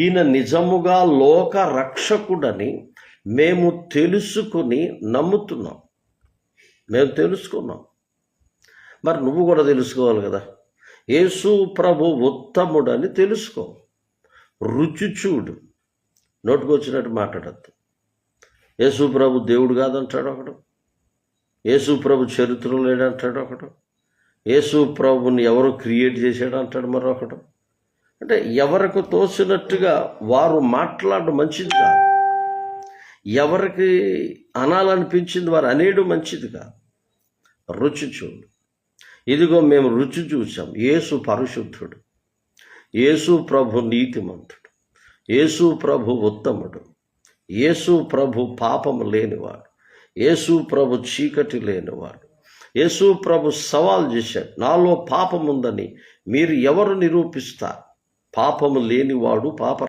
ఈయన నిజముగా లోక రక్షకుడని మేము తెలుసుకుని నమ్ముతున్నాం. మేము తెలుసుకున్నాం. మరి నువ్వు కూడా తెలుసుకోవాలి కదా. యేసు ప్రభు ఉత్తముడని తెలుసుకో. రుచి చూడు. నోటుకొచ్చినట్టు మాట్లాడద్దు. యేసు ప్రభు దేవుడు కాదంటాడు ఒకడు. యేసు ప్రభు చరిత్రలో లేడంటాడు ఒకడు. యేసు ప్రభుని ఎవరు క్రియేట్ చేశాడు అంటాడు మరొకడు. అంటే ఎవరికి తోచినట్టుగా వారు మాట్లాడడం మంచిది కాదు. ఎవరికి అనాలనిపించింది వారు అనేయడం మంచిది కాదు. రుచి చూడు. ఇదిగో మేము రుచి చూసాం. యేసు పరిశుద్ధుడు, యేసు ప్రభు నీతిమంతుడు, యేసు ప్రభు ఉత్తముడు, యేసు ప్రభు పాపము లేనివాడు, యేసు ప్రభు చీకటి లేనివాడు. యేసు ప్రభు సవాల్ చేశాడు, నాలో పాపముందని మీరు ఎవరు నిరూపిస్తారు? పాపము లేనివాడు పాప